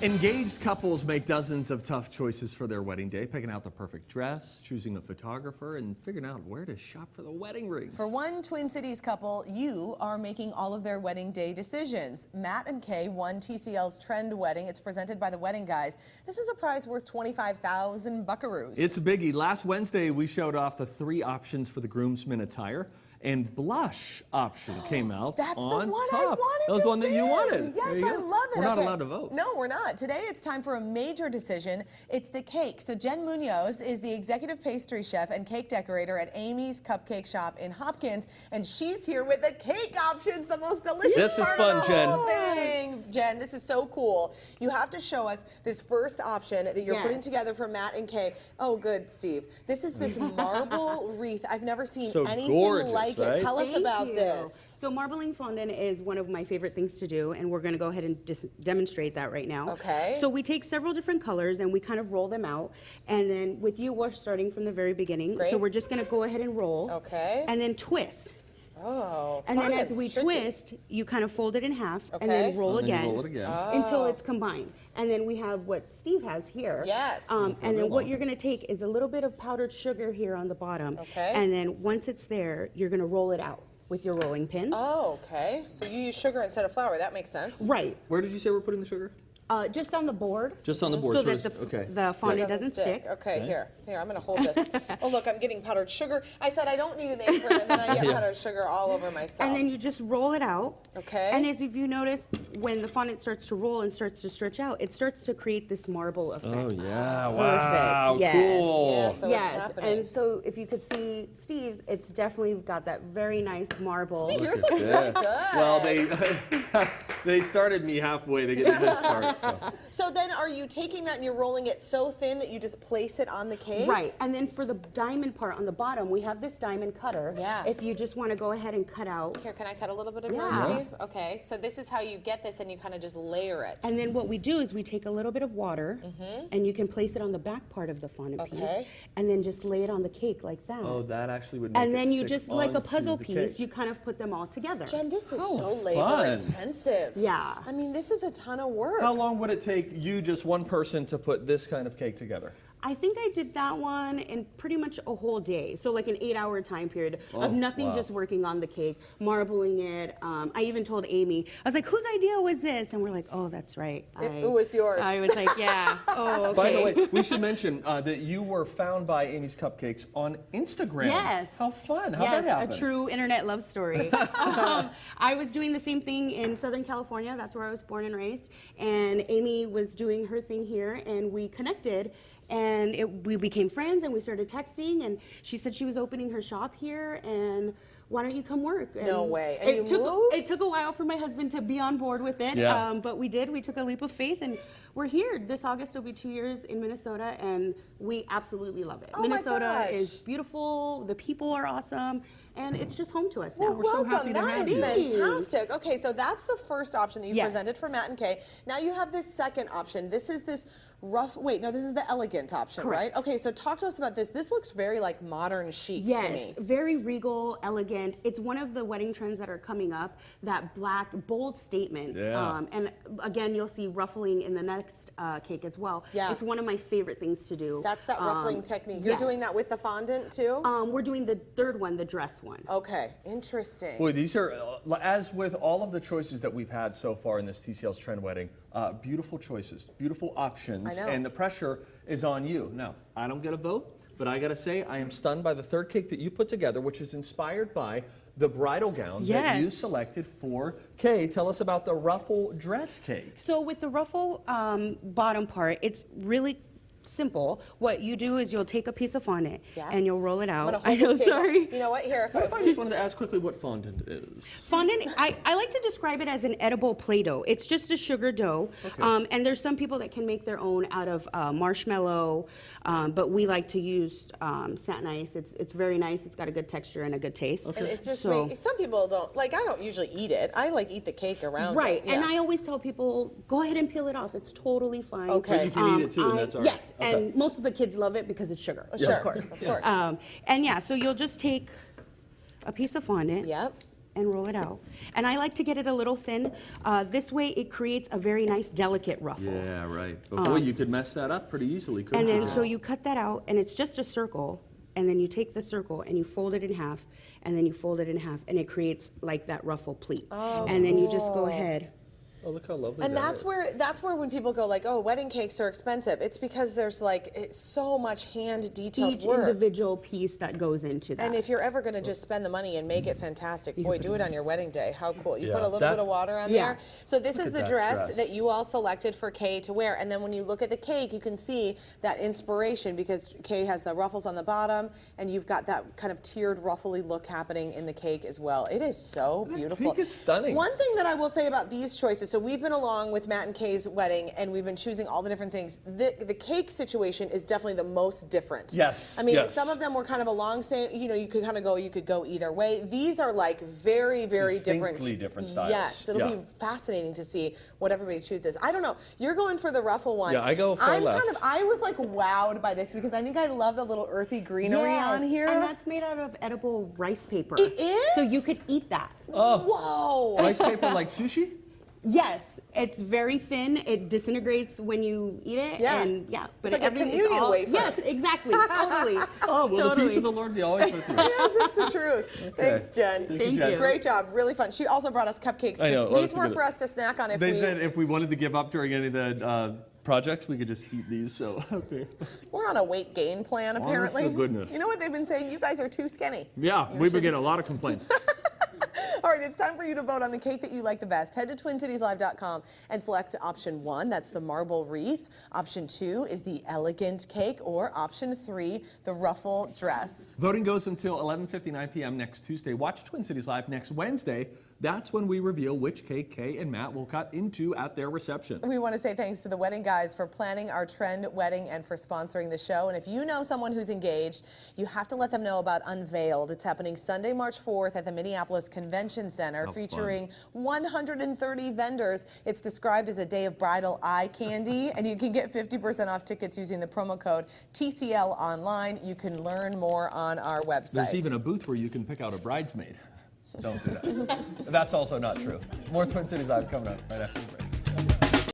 Engaged couples make dozens of tough choices for their wedding day, picking out the perfect dress, choosing a photographer, and figuring out where to shop for the wedding rings. For one Twin Cities couple, you are making all of their wedding day decisions. Matt and Kay won TCL's Trend Wedding. It's presented by the Wedding Guys. This is a prize worth 25,000 buckaroos. It's a biggie. Last Wednesday, we showed off the 3 options for the groomsmen attire. And blush option came out That's on the one top. I wanted. That was the one that you wanted. Yes, I love it. We're not allowed to vote. No, we're not. Today it's time for a major decision. It's the cake. So Jen Munoz is the executive pastry chef and cake decorator at Amy's Cupcake Shop in Hopkins, and she's here with the cake options, the most delicious This is part fun, of the Jen. whole thing. Jen, this is so cool. You have to show us this first option that you're putting together for Matt and Kay. Oh, good, Steve. This is this marble wreath. I've never seen So anything gorgeous, like right? it. Tell us about this. So marbling fondant is one of my favorite things to do, and we're going to go ahead and demonstrate that right now. Okay. So we take several different colors and we kind of roll them out, and then with you we're starting from the very beginning. Great. So we're just going to go ahead and roll. Okay. And then twist. Oh, And then fun. as we It's tricky. twist, you kind of fold it in half Okay. and then roll And then again, you roll it again. until it's combined. And then we have what Steve has here. Yes. And then what you're going to take is a little bit of powdered sugar here on the bottom. Okay. And then once it's there, you're going to roll it out with your rolling pins. Oh, okay. So you use sugar instead of flour. That makes sense. Right. Where did you say we're putting the sugar? Just on the board. Just on the board. So so that it's- okay. the So it fondant doesn't stick. Okay, here, I'm gonna hold this. Oh, look, I'm getting powdered sugar. I said I don't need an apron, and then I get powdered sugar all over myself. And then you just roll it out. Okay. And as if you notice, when the fondant starts to roll and starts to stretch out, it starts to create this marble effect. Oh, yeah. Perfect. Wow. Yes. Cool. Yeah, so it's Yes, happening. and so if you could see Steve's, it's definitely got that very nice marble. Steve, yours Look looks at really this. good. Well, they started me halfway. They get a good start. So. So then are you taking that and you're rolling it so thin that you just place it on the cake? Right, and then for the diamond part on the bottom, we have this diamond cutter. Yeah. If you just want to go ahead and cut out. Here, can I cut a little bit of Yeah. yours, Steve? Okay, so this is how you get this and you kind of just layer it. And then what we do is we take a little bit of water, and you can place it on the back part of the fondant piece, Okay. and then just lay it on the cake like that. Oh, that actually would make And it then you stick just, like a onto puzzle the piece, cake. you kind of put them all together. Jen, this is How so labor fun. intensive. Yeah. I mean, this is a ton of work. How long would it take you, just one person, to put this kind of cake together? I think I did that one in pretty much a whole day. So like an 8-hour time period Oh, of nothing, wow. just working on the cake, marbling it. I even told Amy, I was like, whose idea was this? And we're like, oh, that's right. It was yours. I was like, yeah. Oh, okay. By the way, we should mention that you were found by Amy's Cupcakes on Instagram. Yes. How fun. How'd Yes, that happen? a true internet love story. I was doing the same thing in Southern California. That's where I was born and raised. And Amy was doing her thing here, and we connected. And we became friends, and we started texting. And she said she was opening her shop here, and why don't you come work? And No way. And you moved? It took a while for my husband to be on board with it. Yeah. But we did. We took a leap of faith, and we're here. This August will be 2 years in Minnesota, and we absolutely love it. Oh my Minnesota gosh. is beautiful. The people are awesome, and it's just home to us now. Well, We're so welcome. happy to That have is you. fantastic. Okay, so that's the first option that you Yes. presented for Matt and Kay. Now you have this second option. This is this rough, wait, no, this is the elegant option, Correct. right? Okay, so talk to us about this. This looks very like modern chic to Yes, me. very regal, elegant. It's one of the wedding trends that are coming up, that black, bold statements. Yeah. And again, you'll see ruffling in the next cake as well. Yeah. It's one of my favorite things to do. That's that ruffling technique. You're yes. doing that with the fondant too? We're doing the third one, the dress one. Okay, interesting. Boy, these are, as with all of the choices that we've had so far in this TCL's Trend Wedding, beautiful choices, beautiful options, I know. and the pressure is on you. Now, I don't get a vote, but I gotta say, I am stunned by the third cake that you put together, which is inspired by the bridal gown that Yes. you selected for Kay. Tell us about the ruffle dress cake. So with the ruffle bottom part, it's really simple. What you do is you'll take a piece of fondant Yeah. and you'll roll it I'm out. gonna I hold know, this table. sorry. You know what? Here, What if I just wanted to ask quickly what fondant is? Fondant, I like to describe it as an edible Play-Doh. It's just a sugar dough. Okay. And there's some people that can make their own out of marshmallow, but we like to use satin ice. It's very nice. It's got a good texture and a good taste. And it's just So- some people don't like. I don't usually eat it. I like eat the cake around. Right, it. and Yeah. I always tell people, go ahead and peel it off. It's totally fine. Okay. But you can eat it too, and that's all right. Yes, Okay. and most of the kids love it because it's sugar. Sure, Of course. of course. And yeah, so you'll just take a piece of fondant. Yep. and roll it out. And I like to get it a little thin. This way it creates a very nice, delicate ruffle. Yeah, right. But boy, you could mess that up pretty easily, couldn't And you? then, so you cut that out, and it's just a circle, and then you take the circle and you fold it in half, and then you fold it in half, and it creates like that ruffle pleat. Oh, and then you just go ahead. Oh, look how lovely And that that's is. where when people go like, oh, wedding cakes are expensive. It's because there's like so much hand detailed Each work. individual piece that goes into that. And if you're ever going to just spend the money and make it fantastic, boy, do it on your wedding day. How cool. You Yeah, put a little that- bit of water on Yeah. there. So this Look is at the that dress dress. that you all selected for Kay to wear. And then when you look at the cake, you can see that inspiration because Kay has the ruffles on the bottom and you've got that kind of tiered ruffly look happening in the cake as well. It is so beautiful. cake is stunning. One thing that I will say about these choices, so we've been along with Matt and Kay's wedding and we've been choosing all the different things. The cake situation is definitely the most different. Yes, I mean, yes. some of them were kind of along saying, you know, you could kind of go, you could go either way. These are like very, very Distinctly different styles. Yes, it'll Yeah. be fascinating to see what everybody chooses. I don't know. You're going for the ruffle one. Yeah, I go far left. I was like wowed by this because I think I love the little earthy greenery Yes, on here. And that's made out of edible rice paper. It is? So you could eat that. Whoa. Rice paper like sushi? Yes, it's very thin. It disintegrates when you eat it. Yeah. And yeah, but It's like a everything- communion wafer. Yes, exactly. Totally. Oh, well, the Totally. peace of the Lord be always with you. Yes, it's the truth. Thanks, Jen. Thank you. Great job. Really fun. She also brought us cupcakes. I know, These that's were good. for us to snack on if They we said if we wanted to give up during any of the projects, we could just eat these, so, okay. we're on a weight gain plan, apparently. to goodness. You know what they've been saying? You guys are too skinny. Yeah, You we've been should- getting a lot of complaints. All right, it's time for you to vote on the cake that you like the best. Head to TwinCitiesLive.com and select option 1, that's the marble wreath. Option 2 is the elegant cake, or option 3, the ruffle dress. Voting goes until 11:59 p.m. next Tuesday. Watch Twin Cities Live next Wednesday. That's when we reveal which cake Kay and Matt will cut into at their reception. We want to say thanks to the wedding guys for planning our trend wedding and for sponsoring the show. And if you know someone who's engaged, you have to let them know about Unveiled. It's happening Sunday, March 4th at the Minneapolis Convention Center, How fun. featuring 130 vendors. It's described as a day of bridal eye candy, and you can get 50% off tickets using the promo code TCL online. You can learn more on our website. There's even a booth where you can pick out a bridesmaid. Don't do that. That's also not true. More Twin Cities Live coming up right after the break.